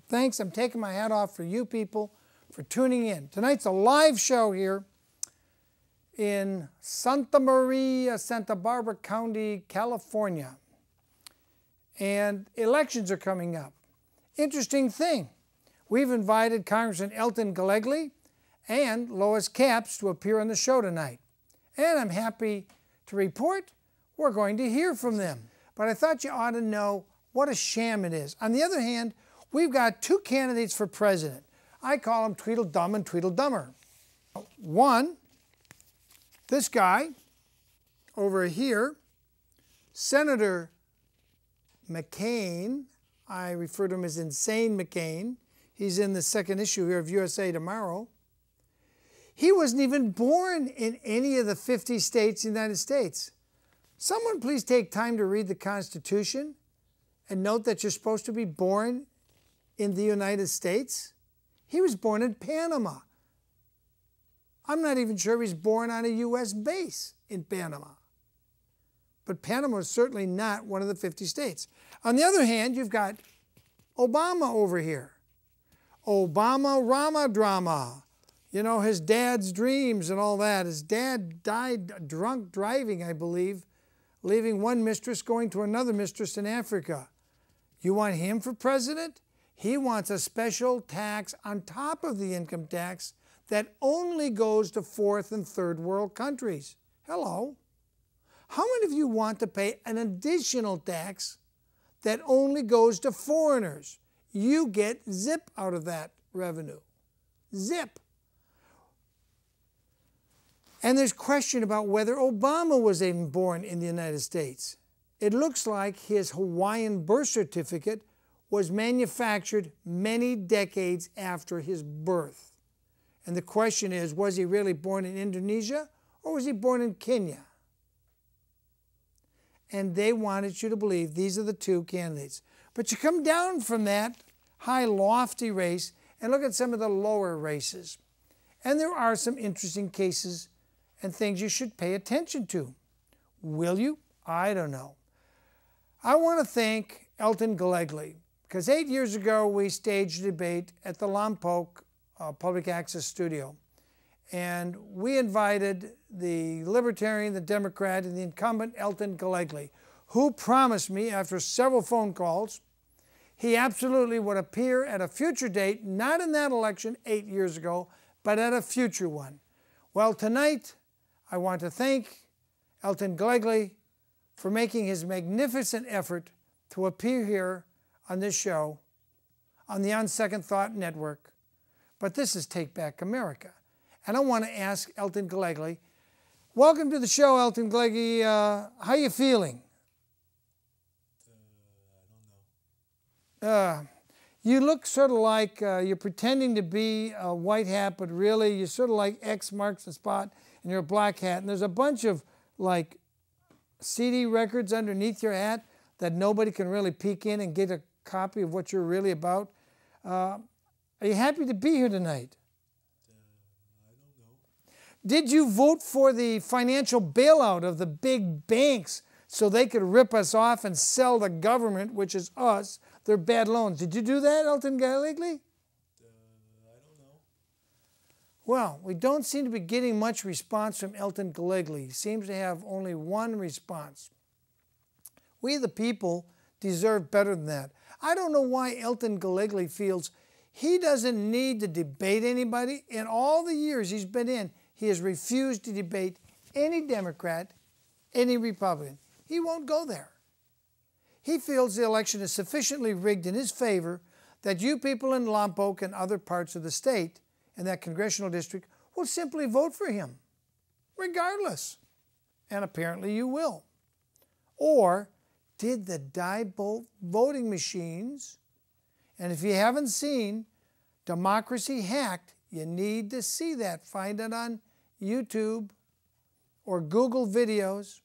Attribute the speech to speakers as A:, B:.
A: thanks. I'm taking my hat off for you people for tuning in. Tonight's a live show here in Santa Barbara County, California. And elections are coming up. Interesting thing. We've invited Congressman Elton Gallegly and Lois Capps to appear on the show tonight. And I'm happy to report we're going to hear from them. But I thought you ought to know what a sham it is. On the other hand, we've got two candidates for president. I call them Tweedledum and Tweedledummer. One, this guy over here, Senator McCain. I refer to him as Insane McCain. He's in the second issue here of USA Tomorrow. He wasn't even born in any of the 50 states in the United States. Someone please take time to read the Constitution and note that you're supposed to be born in the United States. He was born in Panama. I'm not even sure he was born on a U.S. base in Panama. But Panama is certainly not one of the 50 states. On the other hand, you've got Obama over here. Obama Rama drama. You know, his dad's dreams and all that. His dad died drunk driving, I believe, leaving one mistress going to another mistress in Africa. You want him for president? He wants a special tax on top of the income tax that only goes to fourth and third world countries. Hello. How many of you want to pay an additional tax that only goes to foreigners? You get zip out of that revenue. Zip. And there's question about whether Obama was even born in the United States. It looks like his Hawaiian birth certificate was manufactured many decades after his birth. And the question is, was he really born in Indonesia or was he born in Kenya? And they wanted you to believe these are the two candidates. But you come down from that high, lofty race and look at some of the lower races. And there are some interesting cases and things you should pay attention to. Will you? I don't know. I want to thank Elton Gallegly, because 8 years ago we staged a debate at the Lompoc Public Access Studio. And we invited the Libertarian, the Democrat, and the incumbent Elton Gallegly, who promised me after several phone calls he absolutely would appear at a future date, not in that election 8 years ago, but at a future one. Well, tonight I want to thank Elton Gallegly for making his magnificent effort to appear here on this show on the On Second Thought Network. But this is Take Back America. And I want to ask Elton Gallegly, welcome to the show, Elton Gallegly. How you feeling? I don't know. You look sort of like you're pretending to be a white hat, but really you're sort of like X marks the spot and you're a black hat. And there's a bunch of like CD records underneath your hat that nobody can really peek in and get a copy of what you're really about. Are you happy to be here tonight?
B: I don't know.
A: Did you vote for the financial bailout of the big banks so they could rip us off and sell the government, which is us, their bad loans? Did you do that, Elton Gallegly?
B: I don't know.
A: Well, we don't seem to be getting much response from Elton Gallegly. He seems to have only one response. We, the people, deserve better than that. I don't know why Elton Gallegly feels he doesn't need to debate anybody. In all the years he's been in, he has refused to debate any Democrat, any Republican. He won't go there. He feels the election is sufficiently rigged in his favor that you people in Lompoc and other parts of the state in that congressional district will simply vote for him, regardless. And apparently you will. Or did the die-bolt voting machines, and if you haven't seen Democracy Hacked, you need to see that. Find it on YouTube or Google videos.